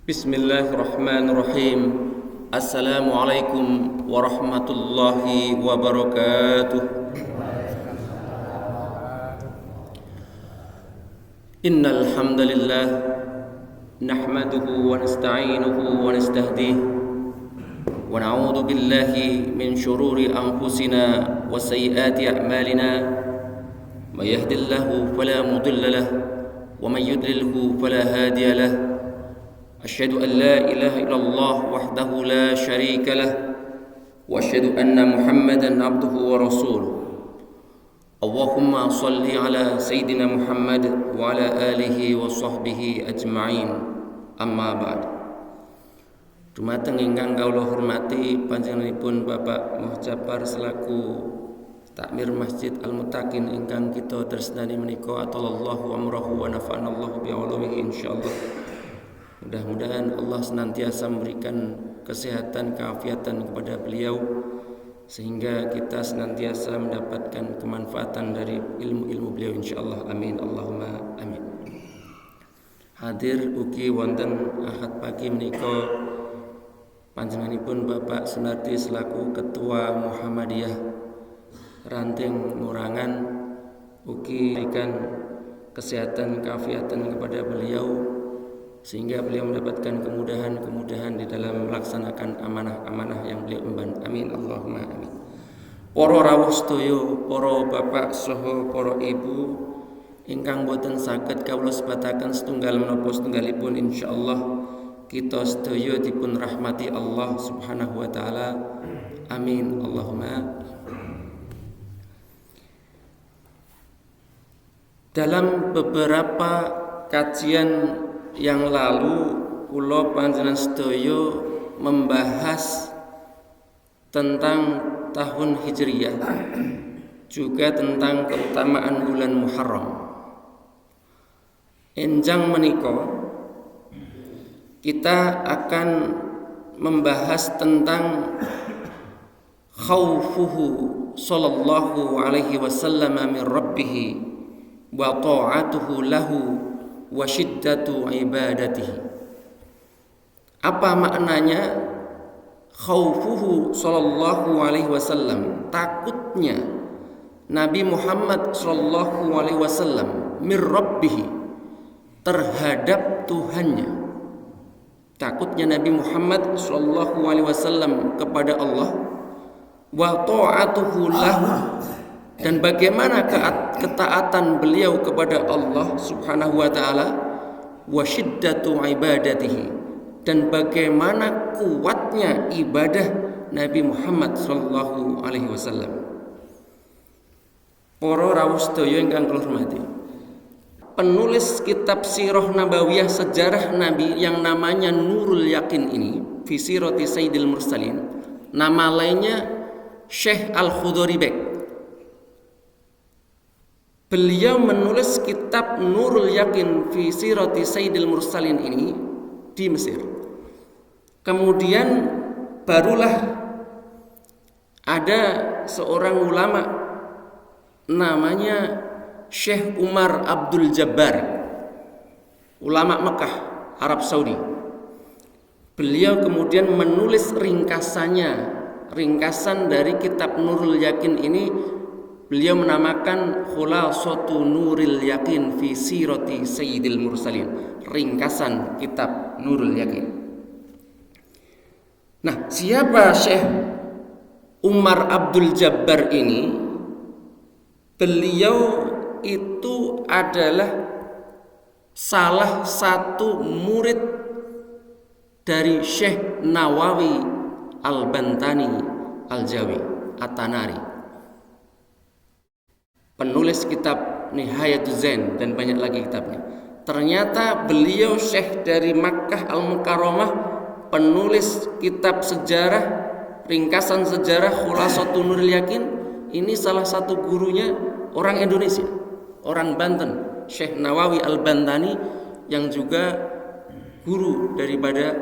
Bismillahirrahmanirrahim. Assalamualaikum warahmatullahi wabarakatuh. Innal hamdalillah nahmaduhu wa nasta'inuhu wa nastahdihi wa na'udzu billahi min shururi anfusina wa sayyiati a'malina. May yahdihillahu fala mudilla lahu wa may yudlilhu fala hadiya lahu. أشهد أن لا إله إلا الله وحده لا شريك له وأشهد أن محمدا عبده ورسوله. اللهم صل على سيدنا محمد وعلى آله وصحبه أجمعين. أما بعد. Dumateng ingkang kawula hormati panjenenganipun Bapak Muhjabar selaku Takmir Masjid Al-Muttaqin ingkang kita tresnani menika, atallahu amrahu wa nafa'anallahu bi'ulumihi insyaallah. Mudah-mudahan Allah senantiasa memberikan kesehatan, keafiatan kepada beliau sehingga kita senantiasa mendapatkan kemanfaatan dari ilmu-ilmu beliau insyaallah. Amin Allahumma amin. Hadir ugi wonten Ahad pagi menika panjenenganipun Bapak Sunardi selaku Ketua Muhammadiyah Ranting Murangan, ugi berikan kesehatan, keafiatan kepada beliau sehingga beliau mendapatkan kemudahan-kemudahan di dalam melaksanakan amanah-amanah yang beliau emban. Amin Allahumma amin. Para rawuh sedaya, para bapak saha para ibu ingkang boten saged kawula sebataken setunggal menapa setunggalipun, insyaallah kita sedaya dipun rahmati Allah Subhanahu wa taala. Amin Allahumma. Dalam beberapa kajian yang lalu kula panjenengan sedaya membahas tentang tahun Hijriyah, juga tentang keutamaan bulan Muharram. Enjang menika kita akan membahas tentang khaufuhu sallallahu alaihi wasallam min rabbih wa ta'atuhu lahu wa syiddatu ibadatihi. Apa maknanya khaufuhu sallallahu alaihi wasallam? Takutnya Nabi Muhammad sallallahu alaihi wasallam mir rabbih, terhadap Tuhannya. Takutnya Nabi Muhammad sallallahu alaihi wasallam kepada Allah, wa ta'atuhu lahu, dan bagaimana ketaatan beliau kepada Allah Subhanahu wa taala, wa syiddatu ibadatihi, dan bagaimana kuatnya ibadah Nabi Muhammad sallallahu alaihi wasallam. Para rawuh sedaya ingkang kula hormati, penulis kitab Sirah Nabawiyah sejarah Nabi yang namanya Nurul Yakin ini, fi sirati Sayyidil Mursalin, nama lainnya Syekh Al-Khudhari Bek. Beliau menulis kitab Nurul Yakin fi sirati Sayyidil Mursalin ini di Mesir. Kemudian barulah ada seorang ulama namanya Syekh Umar Abdul Jabbar, ulama Mekah, Arab Saudi. Beliau kemudian menulis ringkasan dari kitab Nurul Yakin ini. Beliau menamakan Khulasatu Nuril Yakin fi Sirati Sayyidil Mursalin, ringkasan kitab Nurul Yakin. Nah, siapa Syekh Umar Abdul Jabbar ini? Beliau itu adalah salah satu murid dari Syekh Nawawi Al-Bantani Al-Jawi At-Tanari, penulis kitab Nihayatuz Zain dan banyak lagi kitabnya. Ternyata beliau syekh dari Makkah Al-Mukarramah, penulis kitab sejarah, ringkasan sejarah Khulasatun Nuril Yakin. Ini salah satu gurunya orang Indonesia, orang Banten, Syekh Nawawi Al-Bantani, yang juga guru daripada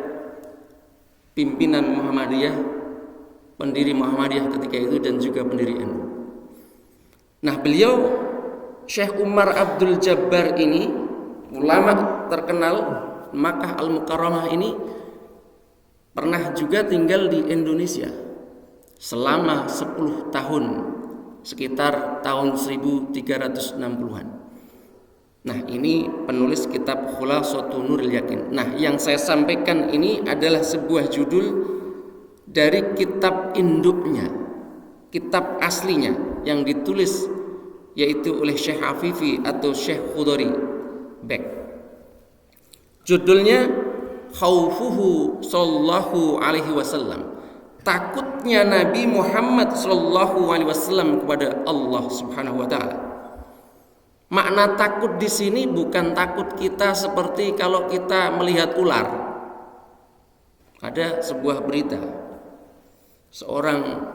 pimpinan Muhammadiyah, pendiri Muhammadiyah ketika itu, dan juga pendiri NU. Nah, beliau Syekh Umar Abdul Jabbar ini ulama terkenal Makkah Al-Mukarramah ini pernah juga tinggal di Indonesia selama 10 tahun, sekitar tahun 1360-an. Nah, ini penulis kitab Khulasatul Nurul Yakin. Nah, yang saya sampaikan ini adalah sebuah judul dari kitab induknya, kitab aslinya yang ditulis yaitu oleh Syekh Afifi atau Syekh Khudori Bek. Judulnya Khaufuhu sallallahu alaihi wasallam. Takutnya Nabi Muhammad sallallahu alaihi wasallam kepada Allah Subhanahu wa taala. Makna takut di sini bukan takut kita seperti kalau kita melihat ular. Ada sebuah berita, seorang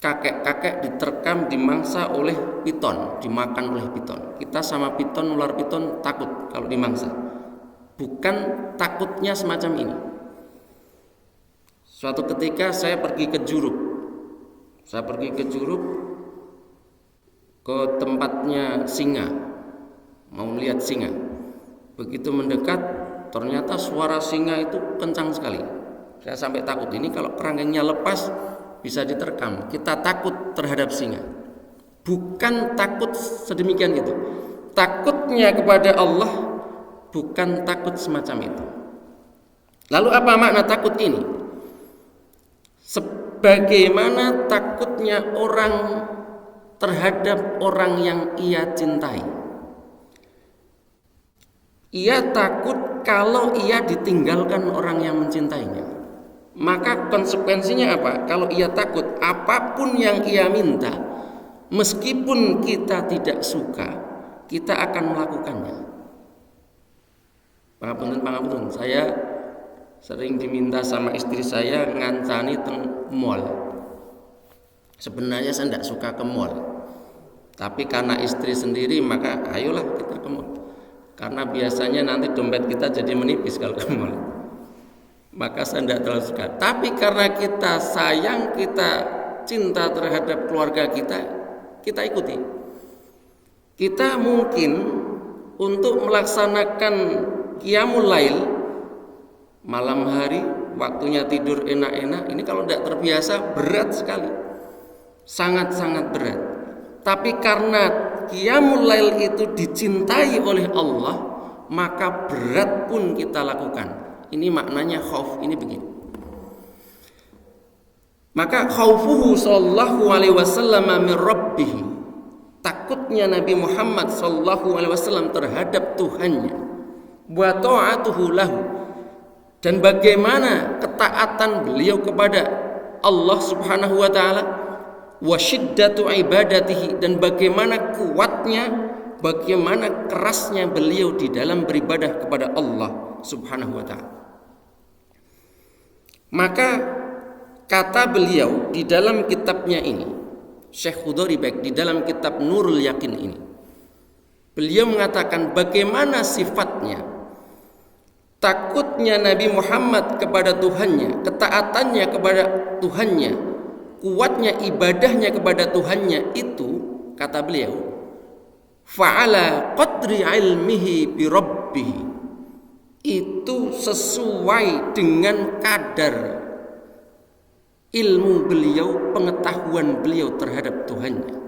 kakek-kakek diterkam dimangsa oleh piton, dimakan oleh piton. Kita sama piton, ular piton takut kalau dimangsa. Bukan takutnya semacam ini. Suatu ketika saya pergi ke Juruk. Ke tempatnya singa, mau melihat singa. Begitu mendekat, ternyata suara singa itu kencang sekali. Saya sampai takut, ini kalau keranggengnya lepas bisa diterkam. Kita takut terhadap singa. Bukan takut sedemikian itu. Takutnya kepada Allah bukan takut semacam itu. Lalu apa makna takut ini? Sebagaimana takutnya orang terhadap orang yang ia cintai. Ia takut kalau ia ditinggalkan orang yang mencintainya. Maka konsekuensinya apa? Kalau ia takut, apapun yang ia minta, meskipun kita tidak suka, kita akan melakukannya. Pangapunten, saya sering diminta sama istri saya ngancani teng mall. Sebenarnya saya tidak suka ke mall, tapi karena istri sendiri maka ayolah kita ke mall. Karena biasanya nanti dompet kita jadi menipis kalau ke mall. Maka saya tidak terlalu suka. Tapi karena kita sayang, kita cinta terhadap keluarga kita, kita ikuti. Kita mungkin untuk melaksanakan qiyamul lail malam hari, waktunya tidur enak-enak, ini kalau tidak terbiasa berat sekali. Sangat-sangat berat. Tapi karena qiyamul lail itu dicintai oleh Allah, maka berat pun kita lakukan. Ini maknanya khauf, ini begini. Maka khaufuhu sallallahu alaihi wasallam min rabbih. Takutnya Nabi Muhammad sallallahu alaihi wasallam terhadap Tuhannya. Wa ta'atuhu lahu. Dan bagaimana ketaatan beliau kepada Allah Subhanahu wa taala, wa syiddatu ibadatihi, dan bagaimana kuatnya, bagaimana kerasnya beliau di dalam beribadah kepada Allah Subhanahu wa taala. Maka kata beliau di dalam kitabnya ini, Syekh Khudori Bek, di dalam kitab Nurul Yakin ini, beliau mengatakan bagaimana sifatnya takutnya Nabi Muhammad kepada Tuhannya, ketaatannya kepada Tuhannya, kuatnya ibadahnya kepada Tuhannya itu, kata beliau, fa'ala qadri ilmihi bi rabbih, itu sesuai dengan kadar ilmu beliau, pengetahuan beliau terhadap Tuhannya.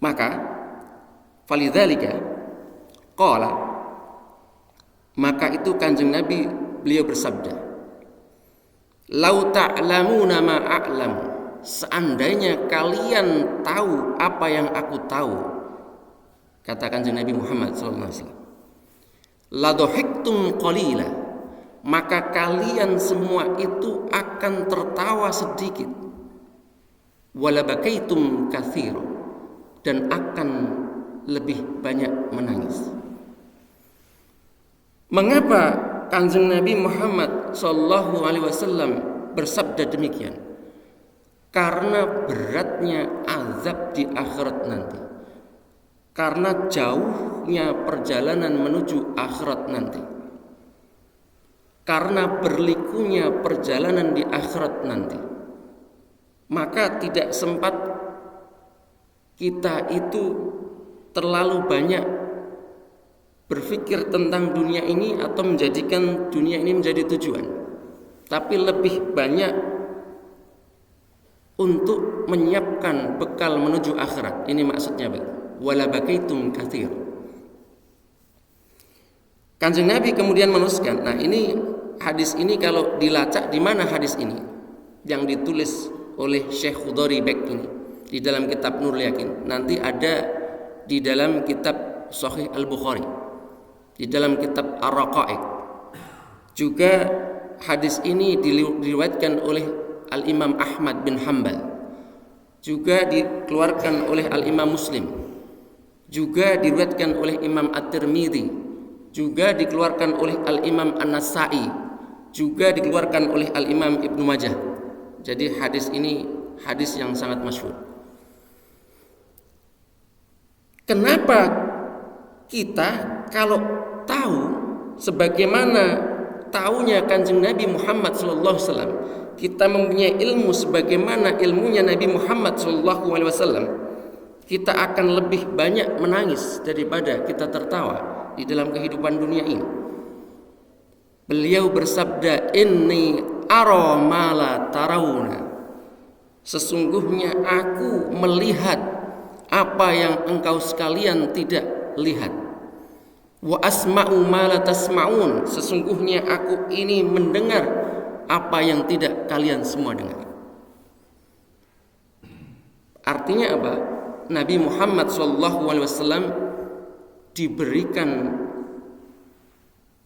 Maka falidzalika qala, maka itu Kanjeng Nabi beliau bersabda, lau ta'lamuna ma a'lamu, seandainya kalian tahu apa yang aku tahu, kata Kanjeng Nabi Muhammad sallallahu alaihi wasallam, la dhahiktum qalila, maka kalian semua itu akan tertawa sedikit, wala bakaitum katsira, dan akan lebih banyak menangis. Mengapa Kanjeng Nabi Muhammad sallallahu alaihi wasallam bersabda demikian? Karena beratnya azab di akhirat nanti. Karena jauhnya perjalanan menuju akhirat nanti. Karena berlikunya perjalanan di akhirat nanti. Maka tidak sempat kita itu terlalu banyak berpikir tentang dunia ini atau menjadikan dunia ini menjadi tujuan, tapi lebih banyak untuk menyiapkan bekal menuju akhirat. Ini maksudnya, wala bakaitum katsir. Kanjeng Nabi kemudian menuliskan, nah ini hadis ini kalau dilacak, di mana hadis ini yang ditulis oleh Syekh Khudari Bek ini di dalam kitab Nurul Yakin. Nanti ada di dalam kitab Sahih Al-Bukhari, di dalam kitab Ar-Raqaiq. Juga hadis ini diriwayatkan oleh Al-Imam Ahmad bin Hanbal, juga dikeluarkan oleh Al-Imam Muslim, juga diriwayatkan oleh Imam At-Tirmidzi, juga dikeluarkan oleh Al-Imam An-Nasa'i, juga dikeluarkan oleh Al-Imam Ibnu Majah. Jadi hadis ini hadis yang sangat masyhur. Kenapa kita kalau tahu sebagaimana tahunya Kanjeng Nabi Muhammad sallallahu alaihi wasallam, kita mempunyai ilmu sebagaimana ilmunya Nabi Muhammad sallallahu alaihi wasallam, kita akan lebih banyak menangis daripada kita tertawa di dalam kehidupan dunia ini. Beliau bersabda, inni ara ma la tarawna, sesungguhnya aku melihat apa yang engkau sekalian tidak lihat. Wa asma'u ma la tasma'un, sesungguhnya aku ini mendengar apa yang tidak kalian semua dengar. Artinya apa? Nabi Muhammad SAW diberikan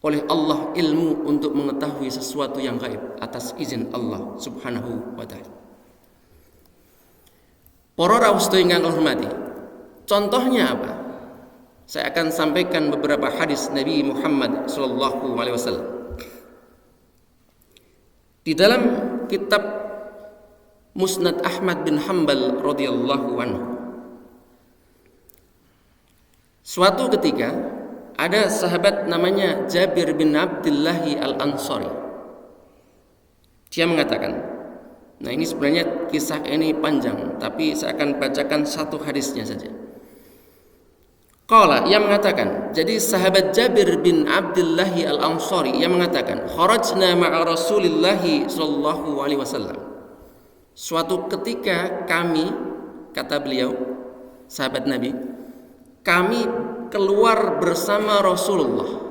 oleh Allah ilmu untuk mengetahui sesuatu yang gaib atas izin Allah Subhanahu wa ta'ala. Para rawuh ingkang hormati, contohnya apa? Saya akan sampaikan beberapa hadis Nabi Muhammad sallallahu alaihi wasallam. Di dalam kitab Musnad Ahmad bin Hanbal radhiyallahu anhu, suatu ketika ada sahabat namanya Jabir bin Abdullah Al-Ansari. Dia mengatakan, nah ini sebenarnya kisah ini panjang, tapi saya akan bacakan satu hadisnya saja. Qala, ia mengatakan, jadi sahabat Jabir bin Abdullah Al-Ansari yang mengatakan, kharajna ma'a Rasulillah sallallahu alaihi wasallam. Suatu ketika kami, kata beliau, sahabat Nabi, kami keluar bersama Rasulullah.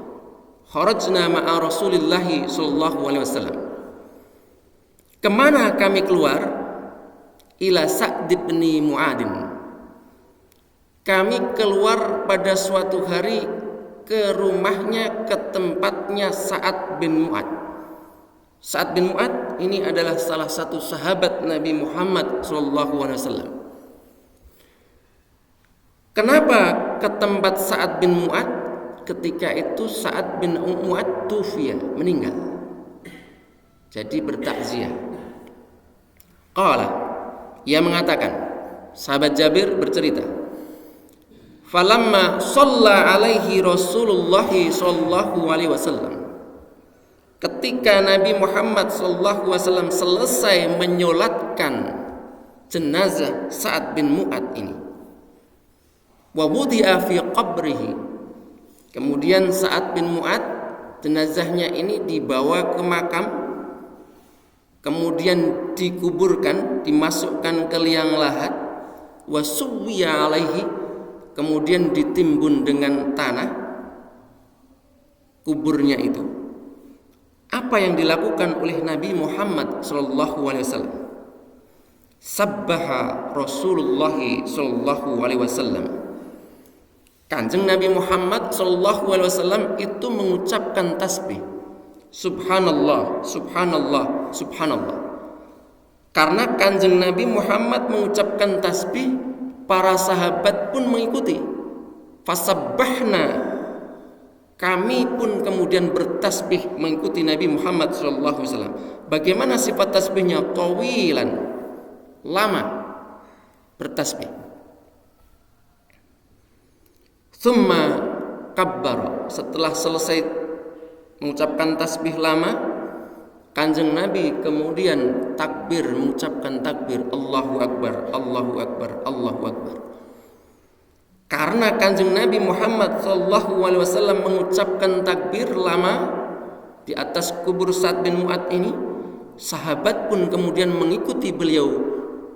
Kharajna ma'a Rasulillah sallallahu alaihi wasallam. Kemana kami keluar? Ila Sa'd bin Mu'adin. Kami keluar pada suatu hari ke rumahnya, ke tempatnya Sa'ad bin Mu'ad. Sa'ad bin Mu'ad ini adalah salah satu sahabat Nabi Muhammad SAW. Kenapa ke tempat Sa'ad bin Mu'ad? Ketika itu Sa'ad bin Mu'ad tufiya, meninggal. Jadi bertakziah. Qala, ia mengatakan, sahabat Jabir bercerita, falamma shalla alaihi Rasulullah sallallahu alaihi wasallam, ketika Nabi Muhammad sallallahu alaihi wasallam selesai menyolatkan jenazah Sa'ad bin Mu'ad ini, wa wudi'a fi qabrihi, kemudian Sa'ad bin Mu'ad jenazahnya ini dibawa ke makam, kemudian dikuburkan, dimasukkan ke liang lahat, wa suwiya alaihi, kemudian ditimbun dengan tanah kuburnya itu. Apa yang dilakukan oleh Nabi Muhammad sallallahu alaihi wasallam? Sabbaha Rasulullah sallallahu alaihi wasallam. Kanjeng Nabi Muhammad sallallahu alaihi wasallam itu mengucapkan tasbih, subhanallah, subhanallah, subhanallah. Karena Kanjeng Nabi Muhammad mengucapkan tasbih, para sahabat pun mengikuti. Fasabbahna, kami pun kemudian bertasbih mengikuti Nabi Muhammad sallallahu alaihi wasallam. Bagaimana sifat tasbihnya? Tawilan, lama bertasbih. Tsumma kabbara, setelah selesai mengucapkan tasbih lama, Kanjeng Nabi kemudian takbir, mengucapkan takbir, Allahu Akbar, Allahu Akbar, Allahu Akbar. Karena Kanjeng Nabi Muhammad SAW mengucapkan takbir lama di atas kubur Sa'd bin Mu'adz ini, sahabat pun kemudian mengikuti beliau.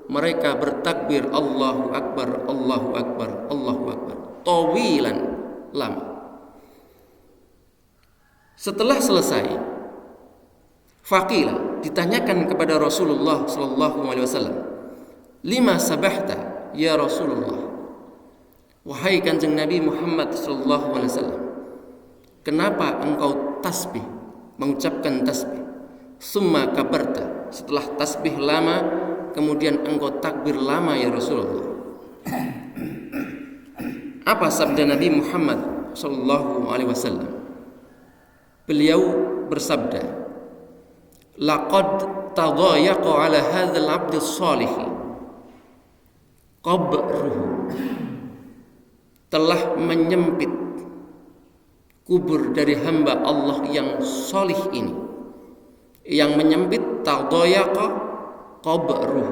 Mereka bertakbir Allahu Akbar, Allahu Akbar, Allahu Akbar, tawilan, lama. Setelah selesai, faqila, ditanyakan kepada Rasulullah SAW, lima sabahta ya Rasulullah, wahai Kanjeng Nabi Muhammad SAW, kenapa engkau tasbih, mengucapkan tasbih? Summa kabarta, setelah tasbih lama, kemudian engkau takbir lama ya Rasulullah. Apa sabda Nabi Muhammad SAW? Beliau bersabda, laqad tadayaqa ala hadzal 'abdis salih qabruhu, telah menyempit kubur dari hamba Allah yang salih ini. Yang menyempit, tadayaqa qabruhu,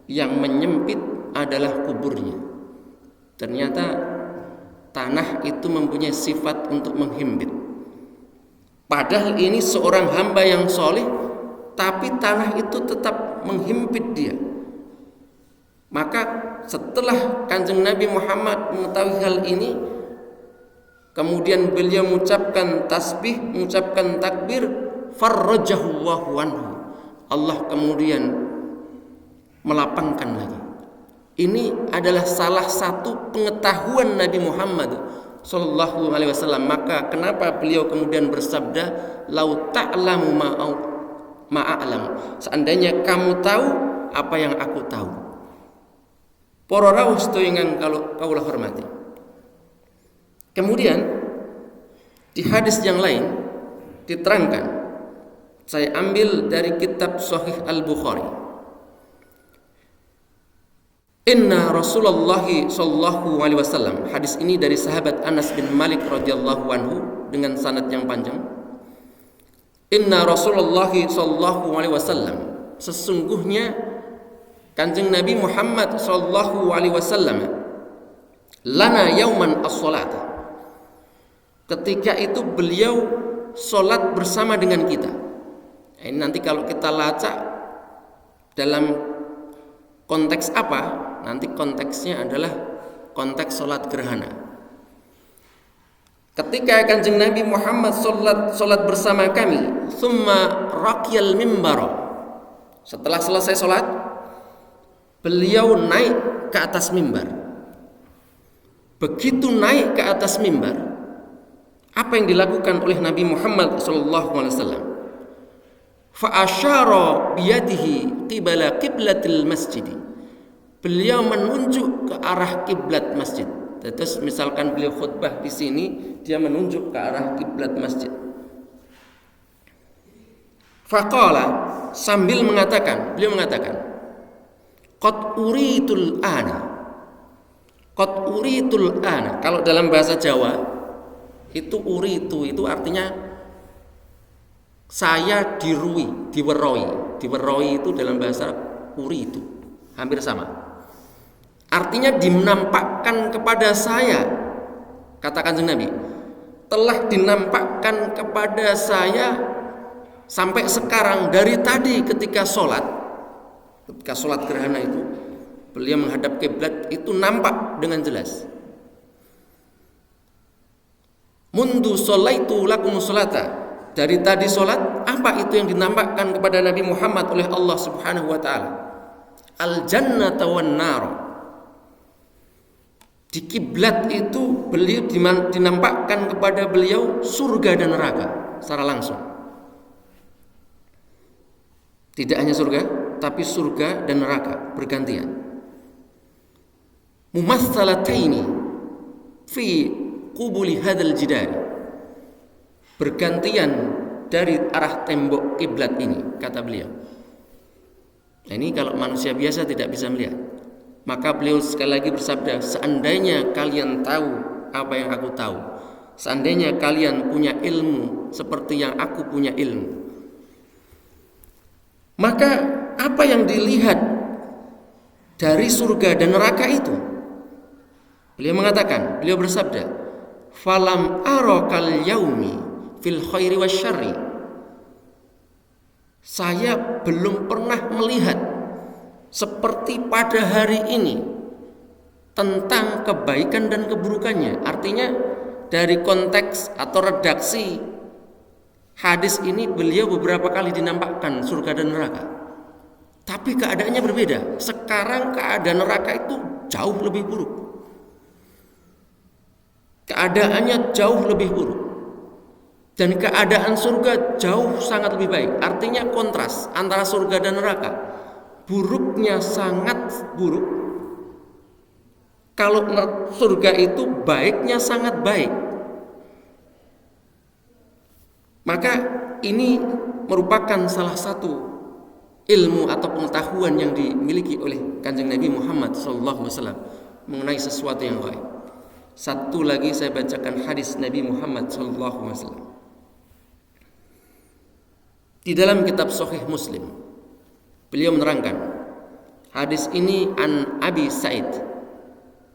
yang menyempit adalah kuburnya. Ternyata tanah itu mempunyai sifat untuk menghimpit. Padahal ini seorang hamba yang soleh, tapi tanah itu tetap menghimpit dia. Maka setelah Kanjeng Nabi Muhammad mengetahui hal ini, kemudian beliau mengucapkan tasbih, mengucapkan takbir, farrajahullahu anhu, Allah kemudian melapangkan lagi. Ini adalah salah satu pengetahuan Nabi Muhammad sallallahu alaihi wasallam. Maka kenapa beliau kemudian bersabda, lau ta'lamu ma'a'lam, seandainya kamu tahu apa yang aku tahu. Para rawuh sedaya kalau kaulah hormati. Kemudian di hadis yang lain diterangkan, saya ambil dari kitab Sahih Al-Bukhari, Inna Rasulullah sallallahu alaihi wasallam, hadis ini dari sahabat Anas bin Malik radhiyallahu anhu dengan sanad yang panjang. Inna Rasulullah sallallahu alaihi wasallam, sesungguhnya Kanjeng Nabi Muhammad sallallahu alaihi wasallam, lana yauman as-salata, ketika itu beliau salat bersama dengan kita. Ini nanti kalau kita lacak dalam konteks apa? Nanti konteksnya adalah konteks sholat gerhana. Ketika Kanjeng Nabi Muhammad sholat bersama kami, summa raqyal mimbara, setelah selesai sholat, beliau naik ke atas mimbar. Begitu naik ke atas mimbar, apa yang dilakukan oleh Nabi Muhammad SAW? Fa asyara biyadihi qibala qiblatil masjid, beliau menunjuk ke arah kiblat masjid. Terus misalkan beliau khutbah di sini, dia menunjuk ke arah kiblat masjid. Faqala, sambil mengatakan, beliau mengatakan, qad uritul ana, qad uritul ana. Kalau dalam bahasa Jawa itu uritu itu artinya saya dirui, diweroi. Diweroi itu dalam bahasa uritu hampir sama. Artinya dinampakkan kepada saya, kata Kanjeng Nabi, telah dinampakkan kepada saya sampai sekarang, dari tadi ketika sholat gerhana itu, beliau menghadap kiblat itu nampak dengan jelas. Mundu sholaitu lakum sholata, dari tadi sholat, apa itu yang dinampakkan kepada Nabi Muhammad oleh Allah Subhanahu wa ta'ala? Al jannata wan nar. Di kiblat itu beliau dinampakkan kepada beliau surga dan neraka secara langsung. Tidak hanya surga, tapi surga dan neraka bergantian. Mumatsalataini fi qubuli hadzal jidar, bergantian dari arah tembok kiblat ini, kata beliau. Nah, ini kalau manusia biasa tidak bisa melihat. Maka beliau sekali lagi bersabda, seandainya kalian tahu apa yang aku tahu, seandainya kalian punya ilmu seperti yang aku punya ilmu, maka apa yang dilihat dari surga dan neraka itu, Beliau bersabda, "Falam arakal yaumi fil khairi wasyarri." Saya belum pernah melihat seperti pada hari ini tentang kebaikan dan keburukannya. Artinya dari konteks atau redaksi hadis ini beliau beberapa kali dinampakkan surga dan neraka. Tapi keadaannya berbeda. Sekarang keadaan neraka itu jauh lebih buruk. Keadaannya jauh lebih buruk. Dan keadaan surga jauh sangat lebih baik. Artinya kontras antara surga dan neraka. Buruknya sangat buruk. Kalau surga itu baiknya sangat baik. Maka ini merupakan salah satu ilmu atau pengetahuan yang dimiliki oleh Kanjeng Nabi Muhammad SAW mengenai sesuatu yang gaib. Satu lagi saya bacakan hadis Nabi Muhammad SAW. Di dalam kitab Sahih Muslim, beliau menerangkan hadis ini an Abi Sa'id.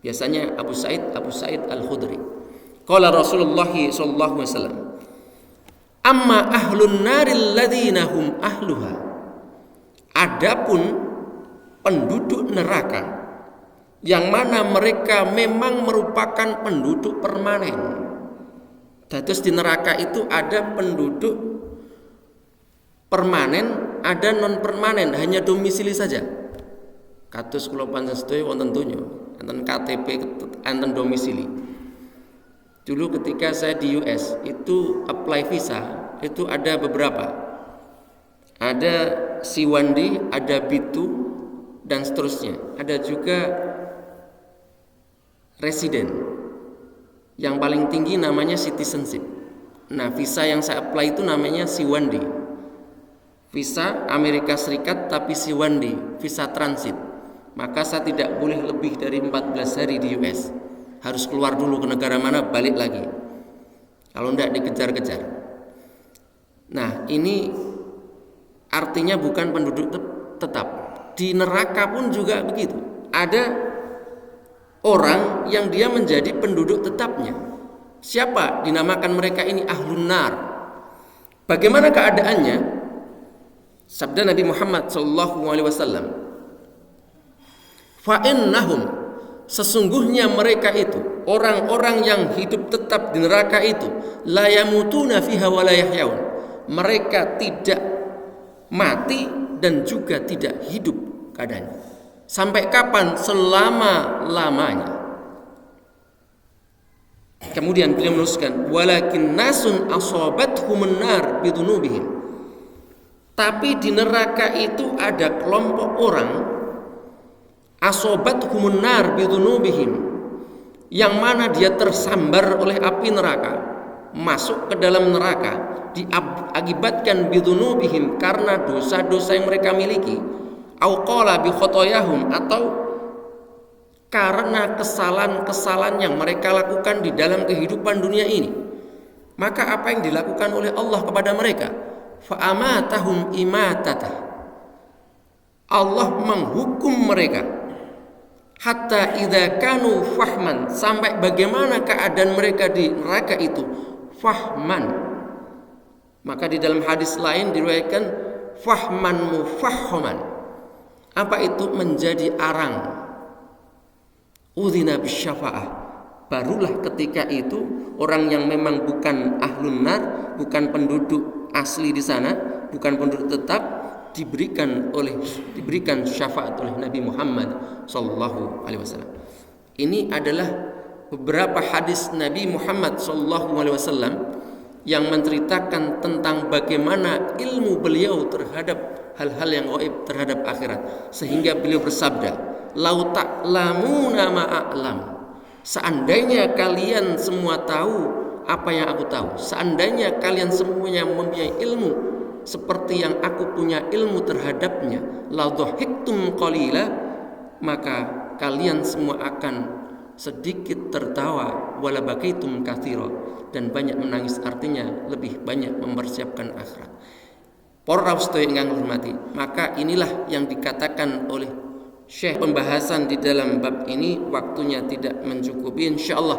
Biasanya Abu Sa'id Al-Khudri. Qala Rasulullah sallallahu alaihi wasallam, "Amma ahlun naril ladzina hum ahluha." Adapun penduduk neraka yang mana mereka memang merupakan penduduk permanen. Terus di neraka itu ada penduduk permanen, ada non permanen, hanya domisili saja. Kados kula panjenengan sedaya wonten donya, enten KTP, enten domisili. Dulu ketika saya di US itu apply visa itu ada beberapa. Ada C1D, ada B2 dan seterusnya. Ada juga resident. Yang paling tinggi namanya citizenship. Nah, visa yang saya apply itu namanya C1D. Visa Amerika Serikat tapi C1D, visa transit. Maka saya tidak boleh lebih dari 14 hari di US. Harus keluar dulu ke negara mana, balik lagi. Kalau tidak dikejar-kejar. Nah, ini artinya bukan penduduk tetap. Di neraka pun juga begitu. Ada orang yang dia menjadi penduduk tetapnya. Siapa? Dinamakan mereka ini ahlun nar. Bagaimana keadaannya? Sabda Nabi Muhammad SAW, "Fa innahum," sesungguhnya mereka itu, orang-orang yang hidup tetap di neraka itu, la yamutuna fiha wa la yahyaun. Mereka tidak mati dan juga tidak hidup keadaannya. Sampai kapan? Selama-lamanya. Kemudian beliau menuliskan, "Walakin nasun asabathumun nar bidunubihim." Tapi di neraka itu ada kelompok orang asabathumun nar bidunubihim, yang mana dia tersambar oleh api neraka, masuk ke dalam neraka, diakibatkan bidunubihim karena dosa-dosa yang mereka miliki, au qala bi khotoyahum, atau karena kesalahan-kesalahan yang mereka lakukan di dalam kehidupan dunia ini. Maka apa yang dilakukan oleh Allah kepada mereka? Fa amatahum imatata. Allah menghukum mereka hatta idza kanu fahman, sampai bagaimana keadaan mereka di neraka itu fahman. Maka di dalam hadis lain diriwayatkan fahman mufahhaman. Apa itu? Menjadi arang. Udzina bisyafa'ah. Barulah ketika itu orang yang memang bukan ahlun nar, bukan penduduk asli di sana, bukan penduduk tetap, diberikan syafaat oleh Nabi Muhammad sallallahu alaihi wasallam. Ini adalah beberapa hadis Nabi Muhammad sallallahu alaihi wasallam yang menceritakan tentang bagaimana ilmu beliau terhadap hal-hal yang gaib, terhadap akhirat, sehingga beliau bersabda, "Lau ta'lamuna ma a'lam." Seandainya kalian semua tahu apa yang aku tahu, seandainya kalian semuanya mempunyai ilmu seperti yang aku punya ilmu terhadapnya, la dhahiktum qalila, maka kalian semua akan sedikit tertawa, wala bakaitum katsira, dan banyak menangis, artinya lebih banyak mempersiapkan akhirat. Para sedaya ingkang hormati, maka inilah yang dikatakan oleh Syekh pembahasan di dalam bab ini waktunya tidak mencukupi. Insyaallah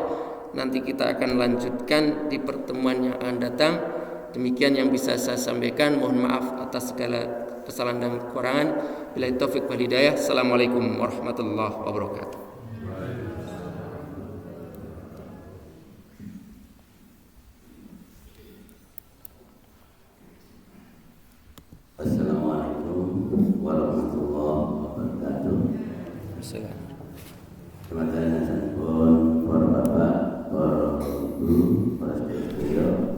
nanti kita akan lanjutkan di pertemuan yang akan datang. Demikian yang bisa saya sampaikan. Mohon maaf atas segala kesalahan dan kekurangan. Billahi taufik wal hidayah. Assalamualaikum warahmatullahi wabarakatuh. Assalamualaikum warahmatullahi wabarakatuh. Terima kasih para bapak, para ibu, para saudara.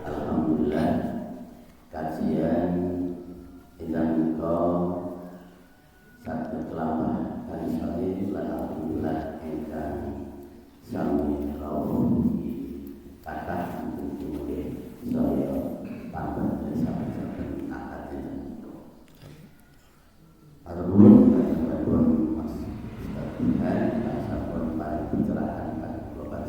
Alhamdulillah kajian ingkang saged kelapa kali sami lan alhamdulillah ingkang sami rawuh